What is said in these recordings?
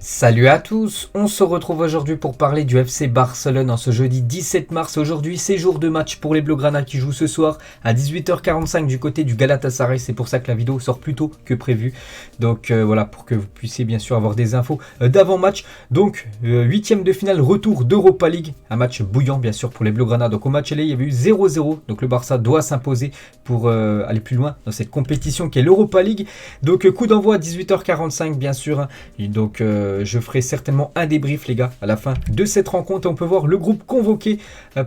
Salut à tous, on se retrouve aujourd'hui pour parler du FC Barcelone en ce jeudi 17 mars. Aujourd'hui, c'est jour de match pour les Blaugrana qui jouent ce soir à 18h45 du côté du Galatasaray. C'est pour ça que la vidéo sort plus tôt que prévu. Donc voilà, pour que vous puissiez bien sûr avoir des infos d'avant-match. Donc, huitième de finale, retour d'Europa League. Un match bouillant bien sûr pour les Blaugrana. Donc au match aller, il y avait eu 0-0. Donc le Barça doit s'imposer pour aller plus loin dans cette compétition qui est l'Europa League. Donc coup d'envoi à 18h45 bien sûr. Et donc je ferai certainement un débrief les gars à la fin de cette rencontre. On peut voir le groupe convoqué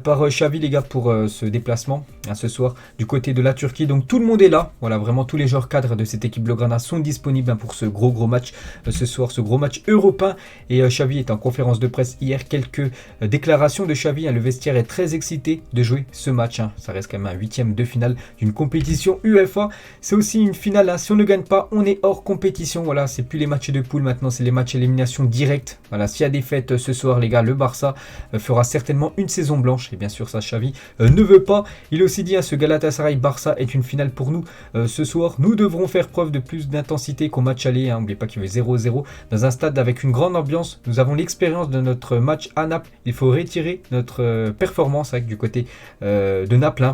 par Xavi les gars pour ce déplacement ce soir du côté de la Turquie. Donc tout le monde est là. Voilà, vraiment tous les joueurs cadres de cette équipe Blaugrana sont disponibles pour ce gros match ce soir, ce gros match européen. Et Xavi est en conférence de presse hier. Quelques déclarations de Xavi. Le vestiaire est très excité de jouer ce match. Ça reste quand même un huitième de finale d'une compétition UEFA. C'est aussi une finale. Si on ne gagne pas, on est hors compétition. Voilà, c'est plus les matchs de poule maintenant, c'est les matchs élimination directe. Voilà, s'il y a des fêtes ce soir les gars, le Barça fera certainement une saison blanche. Et bien sûr ça Xavi ne veut pas. Il a aussi dit ce Galatasaray Barça est une finale pour nous ce soir. Nous devrons faire preuve de plus d'intensité qu'au match aller. N'oubliez pas qu'il y avait 0-0 dans un stade avec une grande ambiance. Nous avons l'expérience de notre match à Naples. Il faut retirer notre performance du côté de Naples.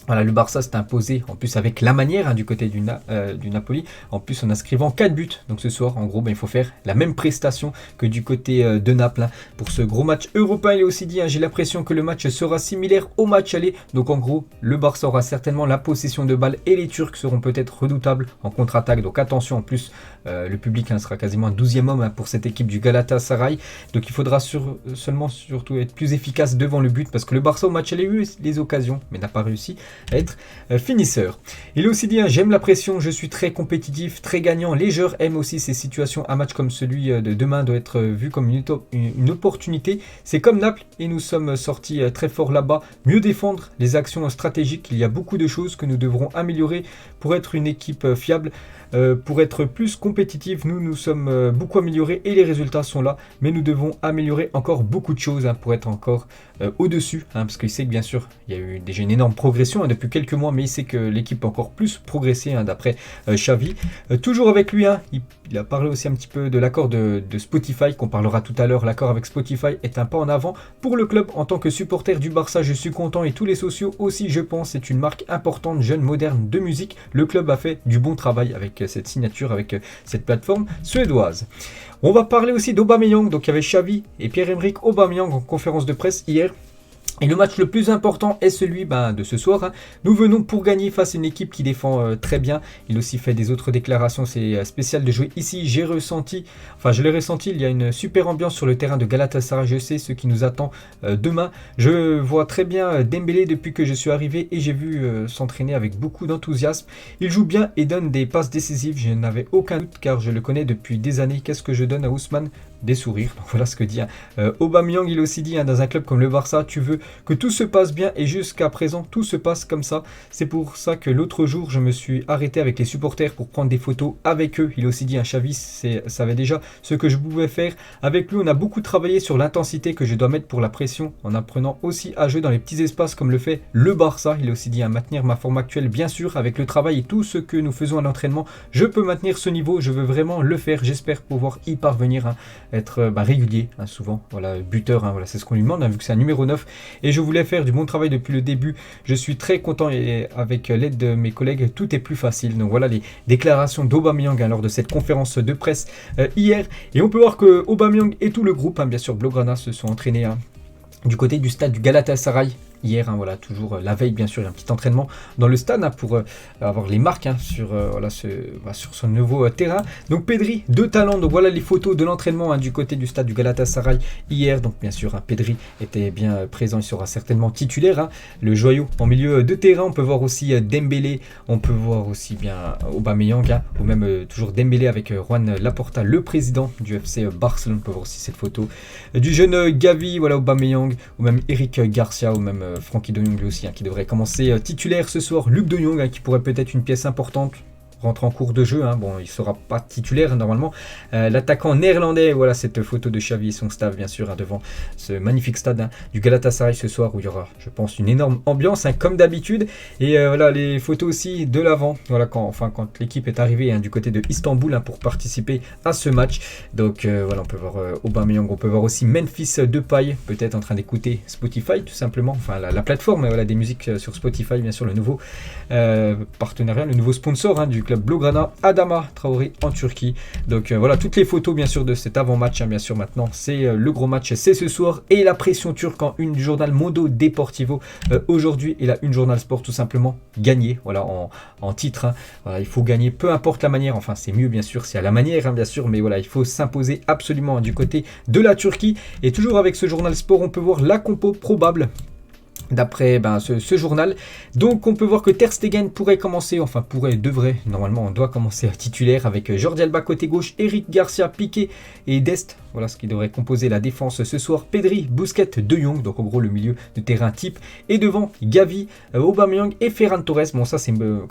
Voilà, le Barça s'est imposé, en plus avec la manière du côté du Napoli, en plus en inscrivant 4 buts. Donc ce soir, en gros, il faut faire la même prestation que du côté de Naples pour ce gros match européen. Il a aussi dit, j'ai l'impression que le match sera similaire au match aller. Donc en gros, le Barça aura certainement la possession de balle et les Turcs seront peut-être redoutables en contre-attaque. Donc attention, en plus, le public sera quasiment un 12e homme pour cette équipe du Galatasaray. Donc il faudra surtout être plus efficace devant le but parce que le Barça au match aller a eu les occasions, mais n'a pas réussi à être finisseur. Il a aussi dit, j'aime la pression, je suis très compétitif, très gagnant. Les joueurs aiment aussi ces situations. Un match comme celui de demain doit être vu comme une opportunité. C'est comme Naples et nous sommes sortis très fort là-bas. Mieux défendre les actions stratégiques. Il y a beaucoup de choses que nous devrons améliorer pour être une équipe fiable. Pour être plus compétitif, nous sommes beaucoup améliorés et les résultats sont là, mais nous devons améliorer encore beaucoup de choses pour être encore au-dessus, parce qu'il sait que bien sûr il y a eu déjà une énorme progression depuis quelques mois, mais il sait que l'équipe peut encore plus progresser d'après Xavi. Toujours avec lui, il a parlé aussi un petit peu de l'accord de Spotify qu'on parlera tout à l'heure. L'accord avec Spotify est un pas en avant pour le club. En tant que supporter du Barça, je suis content et tous les sociaux aussi, je pense. C'est une marque importante, jeune, moderne de musique. Le club a fait du bon travail avec cette signature, avec cette plateforme suédoise. On va parler aussi d'Aubameyang. Donc il y avait Xavi et Pierre-Emerick Aubameyang en conférence de presse hier. Et le match le plus important est celui de ce soir. Nous venons pour gagner face à une équipe qui défend très bien. Il a aussi fait des autres déclarations. C'est spécial de jouer ici. Je l'ai ressenti, il y a une super ambiance sur le terrain de Galatasaray. Je sais ce qui nous attend demain. Je vois très bien Dembélé depuis que je suis arrivé et j'ai vu s'entraîner avec beaucoup d'enthousiasme. Il joue bien et donne des passes décisives. Je n'avais aucun doute car je le connais depuis des années. Qu'est-ce que je donne à Ousmane ? Des sourires. Donc voilà ce que dit Aubameyang. Il a aussi dit dans un club comme le Barça, tu veux que tout se passe bien et jusqu'à présent tout se passe comme ça. C'est pour ça que l'autre jour je me suis arrêté avec les supporters pour prendre des photos avec eux. Il a aussi dit Xavi savait déjà ce que je pouvais faire. Avec lui on a beaucoup travaillé sur l'intensité que je dois mettre pour la pression en apprenant aussi à jouer dans les petits espaces comme le fait le Barça. Il a aussi dit maintenir ma forme actuelle bien sûr avec le travail et tout ce que nous faisons à l'entraînement. Je peux maintenir ce niveau, je veux vraiment le faire. J'espère pouvoir y parvenir. Être régulier souvent, voilà, buteur, voilà, c'est ce qu'on lui demande vu que c'est un numéro 9 et je voulais faire du bon travail depuis le début. Je suis très content et avec l'aide de mes collègues tout est plus facile. Donc voilà les déclarations d'Aubameyang lors de cette conférence de presse hier et on peut voir que Aubameyang et tout le groupe bien sûr Blaugrana se sont entraînés du côté du stade du Galatasaray hier, voilà, toujours la veille bien sûr, il y a un petit entraînement dans le stade pour avoir les marques sur son nouveau terrain. Donc Pedri, de talent, donc voilà les photos de l'entraînement du côté du stade du Galatasaray hier. Donc bien sûr, Pedri était bien présent, il sera certainement titulaire. Le joyau en milieu de terrain, on peut voir aussi Dembélé, on peut voir aussi bien Aubameyang, ou même toujours Dembélé avec Juan Laporta, le président du FC Barcelone. On peut voir aussi cette photo du jeune Gavi, voilà Aubameyang, ou même Eric Garcia, ou même Frenkie de Jong lui aussi qui devrait commencer titulaire ce soir. Luc de Jong qui pourrait peut-être une pièce importante rentre en cours de jeu. Hein. Bon, il ne sera pas titulaire normalement. L'attaquant néerlandais, voilà cette photo de Xavi et son staff bien sûr hein, devant ce magnifique stade hein, du Galatasaray ce soir où il y aura, je pense, une énorme ambiance hein, comme d'habitude. Et voilà les photos aussi de l'avant. Voilà quand l'équipe est arrivée hein, du côté de Istanbul hein, pour participer à ce match. Donc voilà, on peut voir Aubameyang, on peut voir aussi Memphis Depay, peut-être en train d'écouter Spotify tout simplement, enfin la plateforme voilà, des musiques sur Spotify, bien sûr le nouveau partenariat, le nouveau sponsor hein, du club Blaugrana, Adama Traoré en Turquie. Donc voilà toutes les photos bien sûr de cet avant-match, hein, bien sûr maintenant c'est le gros match, c'est ce soir et la pression turque en une du journal Mondo Deportivo aujourd'hui et la une journal sport tout simplement gagner, voilà en titre, hein. Voilà, il faut gagner peu importe la manière, enfin c'est mieux bien sûr, c'est à la manière hein, bien sûr, mais voilà il faut s'imposer absolument hein, du côté de la Turquie. Et toujours avec ce journal sport on peut voir la compo probable d'après ce journal. Donc on peut voir que Ter Stegen pourrait commencer, enfin devrait, normalement on doit commencer à titulaire avec Jordi Alba côté gauche, Eric Garcia, Piqué et Dest. Voilà ce qui devrait composer la défense ce soir. Pedri, Busquets, De Jong, donc en gros le milieu de terrain type. Et devant Gavi, Aubameyang et Ferran Torres. Bon ça c'est le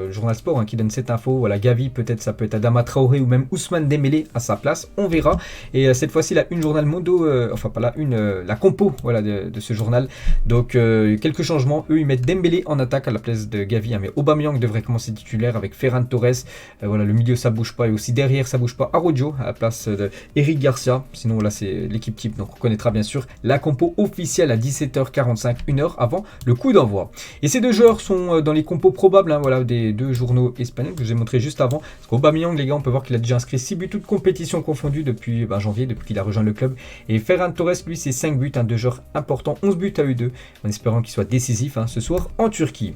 journal sport hein, qui donne cette info. Voilà Gavi, peut-être ça peut être Adama Traoré ou même Ousmane Dembélé à sa place. On verra. Et cette fois-ci la une journal Mondo, la compo voilà, de ce journal. Donc quelques changements. Eux ils mettent Dembélé en attaque à la place de Gavi. Hein, mais Aubameyang devrait commencer titulaire avec Ferran Torres. Voilà le milieu ça bouge pas. Et aussi derrière ça bouge pas. Araujo à la place de Eric Garcia. Sinon là c'est l'équipe type, donc on connaîtra bien sûr la compo officielle à 17h45, 1h avant le coup d'envoi. Et ces deux joueurs sont dans les compos probables hein, voilà, des deux journaux espagnols que je vous ai montré juste avant. Parce qu'Aubameyang les gars on peut voir qu'il a déjà inscrit 6 buts toutes compétitions confondues depuis janvier, depuis qu'il a rejoint le club. Et Ferran Torres lui c'est 5 buts, hein, deux joueurs importants, 11 buts à eux deux, en espérant qu'il soit décisif hein, ce soir en Turquie.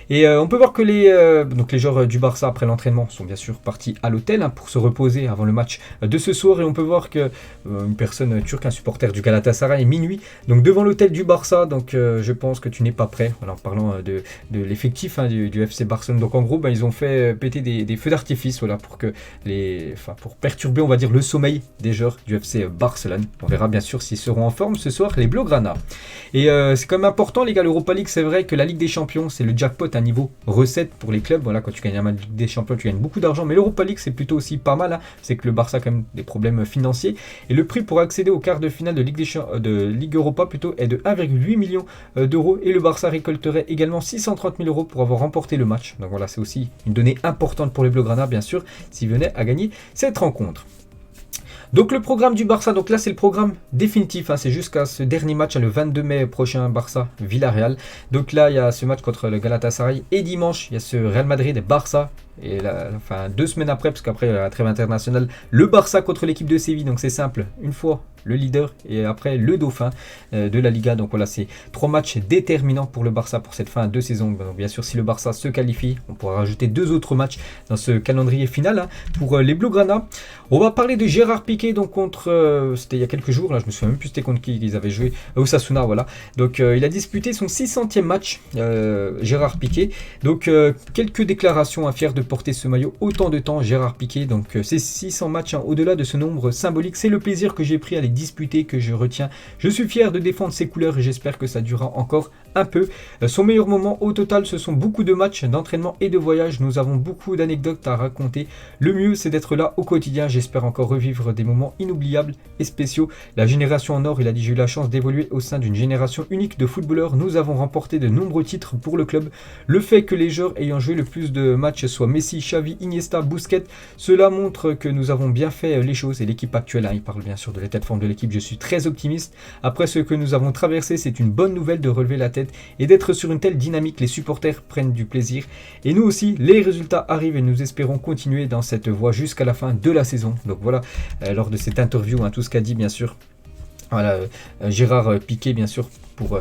Et on peut voir que les joueurs du Barça après l'entraînement sont bien sûr partis à l'hôtel hein, pour se reposer avant le match de ce soir. Et on peut voir que une personne turque, un supporter du Galatasaray, minuit, donc devant l'hôtel du Barça, donc je pense que tu n'es pas prêt. Voilà, en parlant de l'effectif hein, du FC Barcelone, donc en gros ils ont fait péter des feux d'artifice voilà, pour perturber on va dire le sommeil des joueurs du FC Barcelone. On verra bien sûr s'ils seront en forme ce soir les Blaugrana. Et c'est quand même important les gars, l'Europa League, c'est vrai que la Ligue des Champions c'est le jackpot à niveau recette pour les clubs. Voilà, quand tu gagnes un match de Ligue des Champions tu gagnes beaucoup d'argent, mais l'Europa League c'est plutôt aussi pas mal hein. C'est que le Barça a quand même des problèmes financiers. Et le prix pour accéder au quart de finale de Ligue Europa plutôt est de 1,8 million d'euros. Et le Barça récolterait également 630 000 euros pour avoir remporté le match. Donc voilà, c'est aussi une donnée importante pour les Blaugrana, bien sûr, s'ils venaient à gagner cette rencontre. Donc le programme du Barça, donc là c'est le programme définitif, hein, c'est jusqu'à ce dernier match, hein, le 22 mai prochain, Barça-Villarreal. Donc là il y a ce match contre le Galatasaray et dimanche il y a ce Real Madrid-Barça. Et là, 2 semaines après, parce qu'après la trêve internationale, le Barça contre l'équipe de Séville. Donc c'est simple, une fois le leader et après le dauphin de la Liga. Donc voilà, c'est 3 matchs déterminants pour le Barça pour cette fin de saison. Donc bien sûr, si le Barça se qualifie, on pourra rajouter 2 autres matchs dans ce calendrier final hein, pour les Blaugrana. On va parler de Gérard Piqué, donc contre, c'était il y a quelques jours, là je me souviens même plus c'était contre qui ils avaient joué, Osasuna, voilà. Donc il a disputé son 600e match, Gérard Piqué. Donc quelques déclarations, hein, fier de porter ce maillot autant de temps, Gérard Piqué. Donc ces 600 matchs, hein, au-delà de ce nombre symbolique, c'est le plaisir que j'ai pris à les disputer que je retiens. Je suis fier de défendre ces couleurs et j'espère que ça durera encore un peu. Son meilleur moment au total, ce sont beaucoup de matchs, d'entraînement et de voyages. Nous avons beaucoup d'anecdotes à raconter. Le mieux, c'est d'être là au quotidien. J'espère encore revivre des moments inoubliables et spéciaux. La génération en or, il a dit, j'ai eu la chance d'évoluer au sein d'une génération unique de footballeurs. Nous avons remporté de nombreux titres pour le club. Le fait que les joueurs ayant joué le plus de matchs soient Messi, Xavi, Iniesta, Busquets, cela montre que nous avons bien fait les choses. Et l'équipe actuelle, hein, il parle bien sûr de l'état de forme de l'équipe, je suis très optimiste. Après ce que nous avons traversé, c'est une bonne nouvelle de relever la tête et d'être sur une telle dynamique. Les supporters prennent du plaisir et nous aussi, les résultats arrivent et nous espérons continuer dans cette voie jusqu'à la fin de la saison. Donc voilà, lors de cette interview, hein, tout ce qu'a dit bien sûr voilà, Gérard Piqué bien sûr pour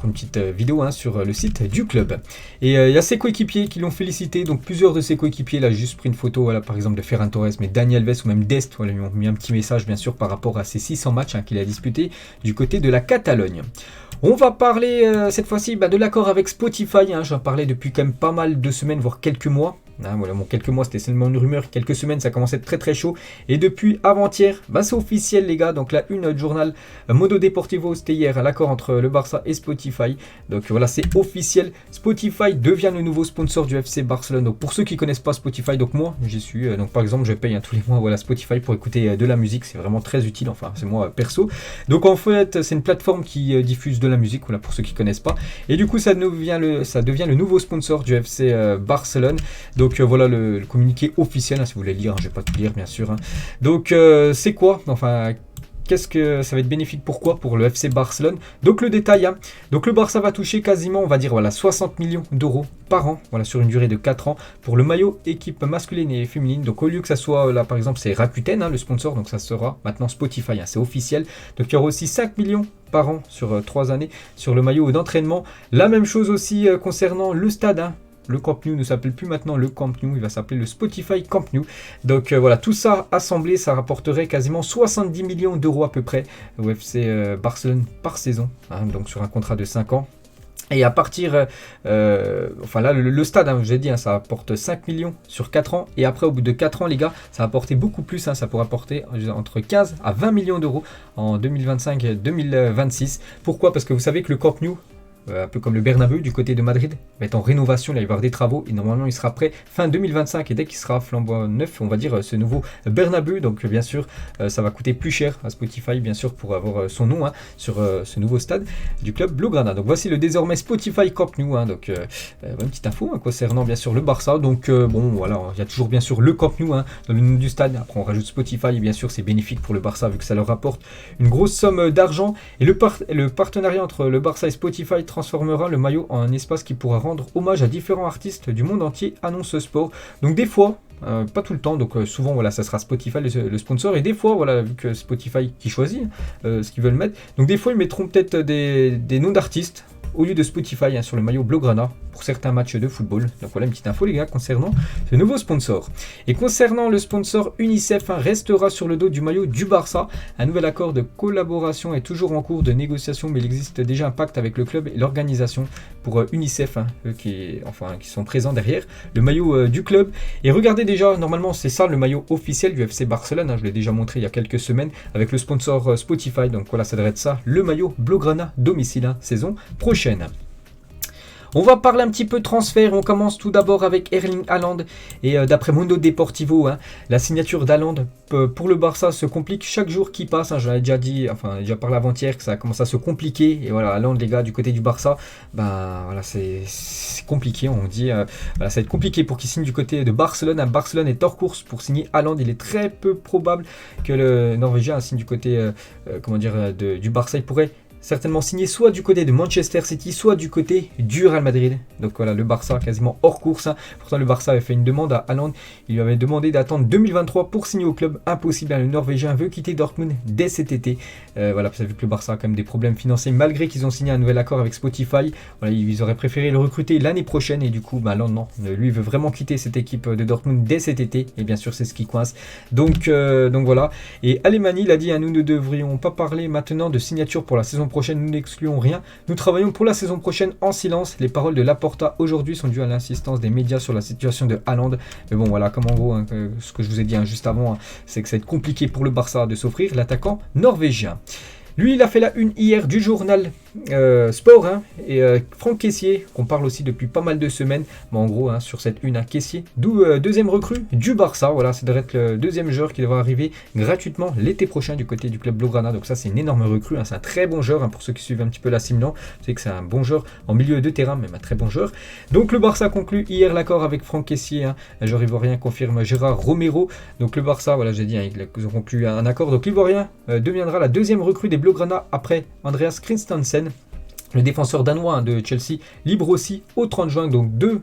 une petite vidéo hein, sur le site du club. Et il y a ses coéquipiers qui l'ont félicité, donc plusieurs de ses coéquipiers, là j'ai juste pris une photo voilà, par exemple de Ferran Torres, mais Dani Alves ou même Dest, voilà, lui ont mis un petit message bien sûr par rapport à ces 600 matchs hein, qu'il a disputés du côté de la Catalogne. On va parler cette fois-ci de l'accord avec Spotify, hein, j'en parlais depuis quand même pas mal de semaines, voire quelques mois. Voilà, bon, quelques mois, c'était seulement une rumeur. Quelques semaines, ça commençait à être très très chaud. Et depuis avant-hier, c'est officiel, les gars. Donc la une du journal Modo Deportivo, c'était hier, l'accord entre le Barça et Spotify. Donc voilà, c'est officiel. Spotify devient le nouveau sponsor du FC Barcelone. Donc pour ceux qui connaissent pas Spotify, donc moi, j'y suis. Donc par exemple, je paye tous les mois voilà, Spotify pour écouter de la musique. C'est vraiment très utile. Enfin, c'est moi perso. Donc en fait, c'est une plateforme qui diffuse de la musique. Voilà, pour ceux qui connaissent pas. Et du coup, ça devient le nouveau sponsor du FC Barcelone. Donc voilà le communiqué officiel, si vous voulez lire, je ne vais pas tout lire bien sûr. Donc c'est quoi? Enfin, qu'est-ce que ça va être bénéfique? Pourquoi? Pour le FC Barcelone. Donc le détail, donc le Barça va toucher quasiment, on va dire, voilà, 60 millions d'euros par an, voilà, sur une durée de 4 ans, pour le maillot équipe masculine et féminine. Donc au lieu que ça soit, là par exemple, c'est Rakuten, le sponsor, donc ça sera maintenant Spotify, c'est officiel. Donc il y aura aussi 5 millions par an sur 3 années sur le maillot d'entraînement. La même chose aussi concernant le stade, Le Camp Nou ne s'appelle plus maintenant le Camp Nou, il va s'appeler le Spotify Camp Nou. Donc voilà, tout ça assemblé, ça rapporterait quasiment 70 millions d'euros à peu près au FC Barcelone par saison, donc sur un contrat de 5 ans. Et à partir, enfin là, le stade, je vous ai dit, ça apporte 5 millions sur 4 ans. Et après, au bout de 4 ans, les gars, ça va apporter beaucoup plus. Ça pourrait apporter entre 15 à 20 millions d'euros en 2025-2026. Pourquoi? Parce que vous savez que le Camp Nou, un peu comme le Bernabeu du côté de Madrid, va être en rénovation, là il va y avoir des travaux et normalement il sera prêt fin 2025 et dès qu'il sera flambant neuf, on va dire ce nouveau Bernabeu, donc bien sûr ça va coûter plus cher à Spotify bien sûr pour avoir son nom sur ce nouveau stade du club Blaugrana. Donc voici le désormais Spotify Camp Nou, donc une petite info concernant bien sûr le Barça. Donc bon voilà, il y a toujours bien sûr le Camp Nou dans le nom du stade, après on rajoute Spotify et bien sûr c'est bénéfique pour le Barça vu que ça leur rapporte une grosse somme d'argent et le partenariat entre le Barça et Spotify transformera le maillot en un espace qui pourra rendre hommage à différents artistes du monde entier, annonce sport. Donc des fois, pas tout le temps, donc souvent voilà, ça sera Spotify le sponsor, et des fois voilà, vu que Spotify qui choisit ce qu'ils veulent mettre, donc des fois ils mettront peut-être des noms d'artistes au lieu de Spotify sur le maillot Blaugrana pour certains matchs de football. Donc voilà une petite info les gars concernant ce nouveau sponsor. Et concernant le sponsor UNICEF, restera sur le dos du maillot du Barça. Un nouvel accord de collaboration est toujours en cours de négociation, mais il existe déjà un pacte avec le club et l'organisation pour UNICEF qui sont présents derrière le maillot du club. Et regardez déjà, normalement c'est ça le maillot officiel du FC Barcelone, je l'ai déjà montré il y a quelques semaines avec le sponsor Spotify. Donc voilà, ça devrait être ça, le maillot Blaugrana domicile saison prochaine. On va parler un petit peu de transfert. On commence tout d'abord avec Erling Haaland. Et d'après Mundo Deportivo, la signature d'Haaland pour le Barça se complique chaque jour qui passe. J'en ai déjà dit, enfin déjà parlé avant-hier que ça commence à se compliquer. Et voilà, Haaland les gars du côté du Barça, voilà, c'est compliqué. On dit, voilà, ça va être compliqué pour qu'il signe du côté de Barcelone. Barcelone est hors course pour signer Haaland. Il est très peu probable que le Norvégien signe du côté, du Barça. Il pourrait certainement signé soit du côté de Manchester City, soit du côté du Real Madrid. Donc voilà, le Barça quasiment hors course. Pourtant le Barça avait fait une demande à Haaland. Il lui avait demandé d'attendre 2023 pour signer au club. Impossible, le Norvégien veut quitter Dortmund dès cet été. Voilà, vous savez que le Barça a quand même des problèmes financiers malgré qu'ils ont signé un nouvel accord avec Spotify. Voilà, ils auraient préféré le recruter l'année prochaine et du coup, Haaland non. Lui il veut vraiment quitter cette équipe de Dortmund dès cet été et bien sûr c'est ce qui coince. Donc voilà. Et Alemani il a dit, nous ne devrions pas parler maintenant de signature pour la saison prochaine, nous n'excluons rien. Nous travaillons pour la saison prochaine en silence. Les paroles de Laporta aujourd'hui sont dues à l'insistance des médias sur la situation de Haaland. Mais bon, voilà, comme en gros, ce que je vous ai dit juste avant, c'est que ça va être compliqué pour le Barça de s'offrir l'attaquant norvégien. Lui, il a fait la une hier du journal Sport et Franck Kessié, qu'on parle aussi depuis pas mal de semaines. Mais en gros, sur cette une, Kessié, deuxième recrue du Barça. Voilà, ça devrait être le deuxième joueur qui devra arriver gratuitement l'été prochain du côté du club Blaugrana. Donc ça, c'est une énorme recrue. C'est un très bon joueur pour ceux qui suivent un petit peu la Milan. Vous savez que c'est un bon joueur en milieu de terrain, même un très bon joueur. Donc le Barça conclut hier l'accord avec Franck Kessié. Un joueur ivoirien confirme Gérard Romero. Donc le Barça, voilà, j'ai dit, ils ont conclu un accord. Donc l'ivoirien deviendra la deuxième recrue des Blaugrana après Andreas Christensen. Le défenseur danois de Chelsea, libre aussi au 30 juin, donc deux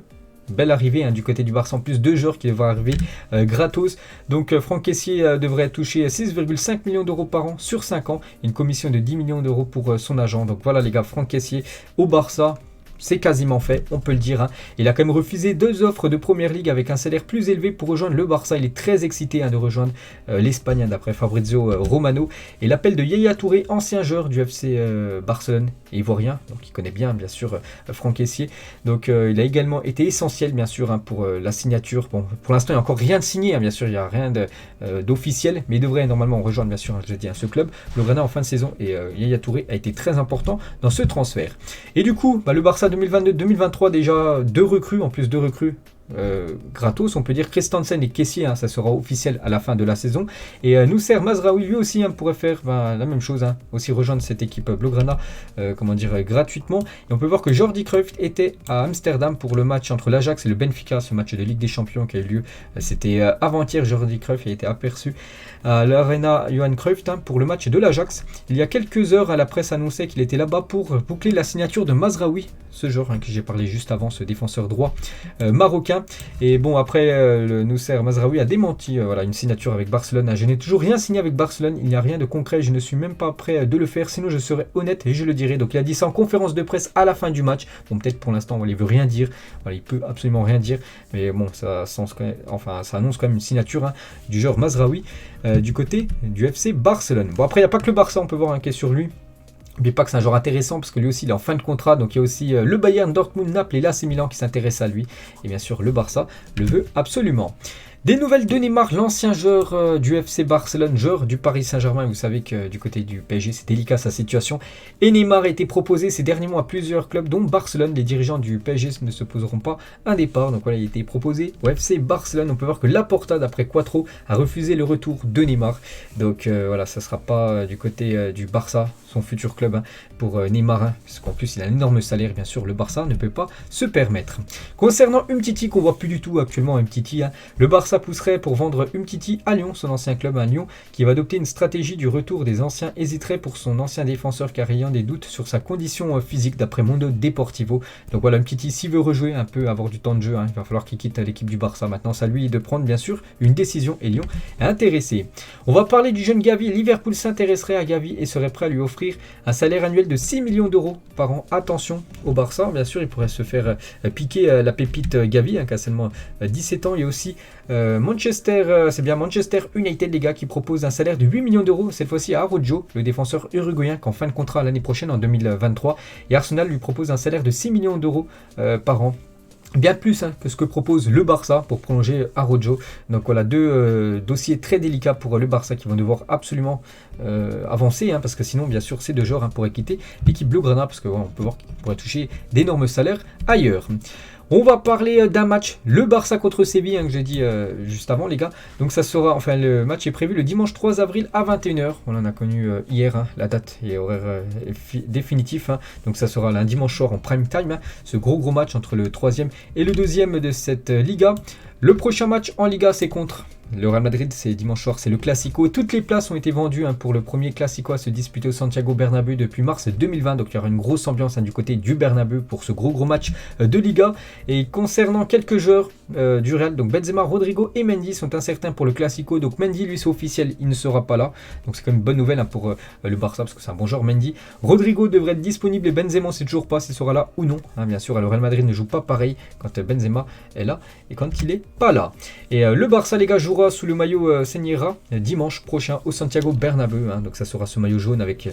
belles arrivées du côté du Barça, en plus deux joueurs qui devraient arriver gratos. Donc Franck Kessié devrait toucher 6,5 millions d'euros par an sur 5 ans, une commission de 10 millions d'euros pour son agent. Donc voilà les gars, Franck Kessié au Barça. c'est quasiment fait, on peut le dire. Hein. Il a quand même refusé 2 offres de Première Ligue avec un salaire plus élevé pour rejoindre le Barça. Il est très excité de rejoindre l'Espagne, d'après Fabrizio Romano. Et l'appel de Yaya Touré, ancien joueur du FC Barcelone et ivoirien, donc il connaît bien sûr Franck Essier. Donc il a également été essentiel bien sûr pour la signature. Bon, pour l'instant il n'y a encore rien de signé, bien sûr il n'y a rien d'officiel, mais il devrait normalement rejoindre bien sûr, je dis, ce club, Blaugrana, en fin de saison. Et Yaya Touré a été très important dans ce transfert. Et du coup, le Barça 2022-2023, déjà 2 recrues, en plus 2 recrues gratos, on peut dire. Christensen et Kessié, ça sera officiel à la fin de la saison. Et Noussair Mazraoui, lui aussi, pourrait faire la même chose, aussi rejoindre cette équipe Blaugrana, gratuitement. Et on peut voir que Jordi Cruyff était à Amsterdam pour le match entre l'Ajax et le Benfica, ce match de Ligue des Champions qui a eu lieu. C'était avant-hier. Jordi Cruyff a été aperçu à l'Arena Johan Cruyff pour le match de l'Ajax. Il y a quelques heures, la presse annonçait qu'il était là-bas pour boucler la signature de Mazraoui, ce joueur que j'ai parlé juste avant, ce défenseur droit marocain. Et bon, après, le Noussair Mazraoui a démenti une signature avec Barcelone. Je n'ai toujours rien signé avec Barcelone, il n'y a rien de concret, je ne suis même pas prêt de le faire, sinon je serai honnête et je le dirai. Donc il a dit ça en conférence de presse à la fin du match. Bon, peut-être pour l'instant, il ne veut rien dire, il peut absolument rien dire, mais bon, ça annonce quand même une signature du joueur Mazraoui du côté du FC Barcelone. Bon, après, il n'y a pas que le Barça, on peut voir qui est sur lui. N'oubliez pas que c'est un joueur intéressant parce que lui aussi il est en fin de contrat, donc il y a aussi le Bayern, Dortmund, Naples et l'AC Milan qui s'intéressent à lui. Et bien sûr le Barça le veut absolument. Des nouvelles de Neymar, l'ancien joueur du FC Barcelone, joueur du Paris Saint-Germain. Vous savez que du côté du PSG, c'est délicat sa situation. Et Neymar a été proposé ces derniers mois à plusieurs clubs, dont Barcelone. Les dirigeants du PSG ne se poseront pas un départ. Donc voilà, il a été proposé au FC Barcelone. On peut voir que Laporta, d'après Quattro, a refusé le retour de Neymar. Donc voilà, ça ne sera pas du côté du Barça, son futur club, pour Neymar. Puisqu'en plus, il a un énorme salaire, bien sûr, le Barça ne peut pas se permettre. Concernant Umtiti, qu'on voit plus du tout actuellement, Umtiti, le Barça pousserait pour vendre Umtiti à Lyon, son ancien club à Lyon, qui va adopter une stratégie du retour des anciens, hésiterait pour son ancien défenseur car ayant des doutes sur sa condition physique d'après Mondo Deportivo. Donc voilà, Umtiti, s'il veut rejouer un peu, avoir du temps de jeu, il va falloir qu'il quitte l'équipe du Barça. Maintenant, c'est à lui de prendre bien sûr une décision et Lyon est intéressé. On va parler du jeune Gavi. Liverpool s'intéresserait à Gavi et serait prêt à lui offrir un salaire annuel de 6 millions d'euros par an. Attention au Barça, bien sûr, il pourrait se faire piquer la pépite Gavi, qui a seulement 17 ans. Il y a aussi Manchester United, les gars, qui propose un salaire de 8 millions d'euros, cette fois-ci à Araujo, le défenseur uruguayen, qui est en fin de contrat l'année prochaine, en 2023. Et Arsenal lui propose un salaire de 6 millions d'euros par an. Bien plus que ce que propose le Barça pour prolonger Araujo. Donc voilà, 2 dossiers très délicats pour le Barça qui vont devoir absolument avancer, parce que sinon bien sûr ces 2 joueurs pourraient quitter l'équipe Blaugrana, parce que on peut voir qu'ils pourraient toucher d'énormes salaires ailleurs. On va parler d'un match, le Barça contre Séville, que j'ai dit juste avant, les gars. Donc ça sera, le match est prévu le dimanche 3 avril à 21h. On en a connu hier, la date et horaire définitif. Donc ça sera un dimanche soir en prime time, ce gros match entre le 3e et le 2e de cette Liga. Le prochain match en Liga, c'est contre le Real Madrid, c'est dimanche soir, c'est le Classico. Toutes les places ont été vendues pour le premier Classico à se disputer au Santiago Bernabéu depuis mars 2020. Donc il y aura une grosse ambiance du côté du Bernabéu pour ce gros match de Liga. Et concernant quelques joueurs du Real, donc Benzema, Rodrigo et Mendy sont incertains pour le Classico. Donc Mendy, lui, c'est officiel, il ne sera pas là. Donc c'est quand même une bonne nouvelle pour le Barça parce que c'est un bon joueur, Mendy. Rodrigo devrait être disponible et Benzema, on ne sait toujours pas s'il sera là ou non. Bien sûr, le Real Madrid ne joue pas pareil quand Benzema est là et quand il n'est pas là. Et le Barça, les gars, jouera sous le maillot Señera dimanche prochain au Santiago Bernabéu. Donc ça sera ce maillot jaune avec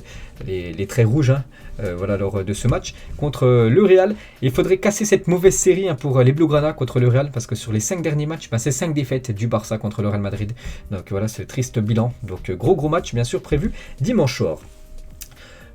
les traits rouges lors de ce match contre le Real. Et il faudrait casser cette mauvaise série pour les Blaugrana contre le Real, parce que sur les 5 derniers matchs, c'est 5 défaites du Barça contre le Real Madrid. Donc voilà, c'est triste bilan. Donc gros match bien sûr prévu dimanche soir.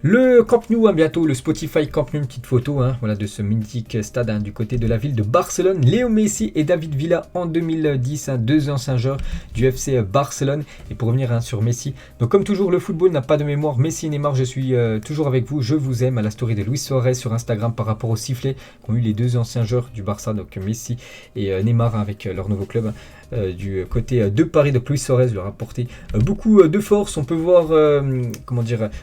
Le Camp Nou, bientôt, le Spotify Camp Nou, une petite photo de ce mythique stade du côté de la ville de Barcelone. Léo Messi et David Villa en 2010, 2 anciens joueurs du FC Barcelone. Et pour revenir sur Messi, donc comme toujours, le football n'a pas de mémoire. Messi et Neymar, je suis toujours avec vous, je vous aime. À la story de Luis Suarez sur Instagram par rapport au sifflet qu'ont eu les 2 anciens joueurs du Barça, donc Messi et Neymar avec leur nouveau club. Du côté de Paris, donc Luis Suarez leur a apporté beaucoup de force. On peut voir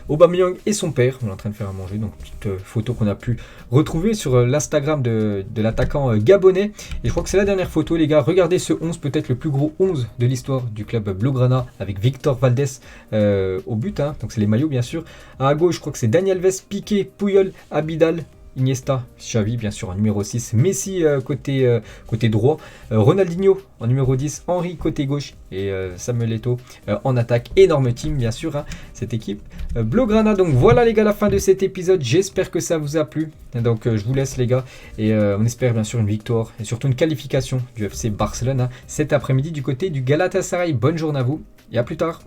Aubameyang et son père, on est en train de faire à manger, donc petite photo qu'on a pu retrouver sur l'Instagram de l'attaquant gabonais. Et je crois que c'est la dernière photo, les gars. Regardez ce 11, peut-être le plus gros 11 de l'histoire du club Blaugrana, avec Victor Valdés au but, donc c'est les maillots bien sûr. À gauche, je crois que c'est Dani Alves, Piqué, Puyol, Abidal, Iniesta, Xavi bien sûr en numéro 6, Messi côté droit, Ronaldinho en numéro 10, Henry côté gauche et Samuel Eto'o en attaque. Énorme team bien sûr hein, cette équipe Blaugrana. Donc voilà les gars, la fin de cet épisode, j'espère que ça vous a plu. Donc je vous laisse les gars et on espère bien sûr une victoire et surtout une qualification du FC Barcelone hein, cet après-midi du côté du Galatasaray. Bonne journée à vous et à plus tard.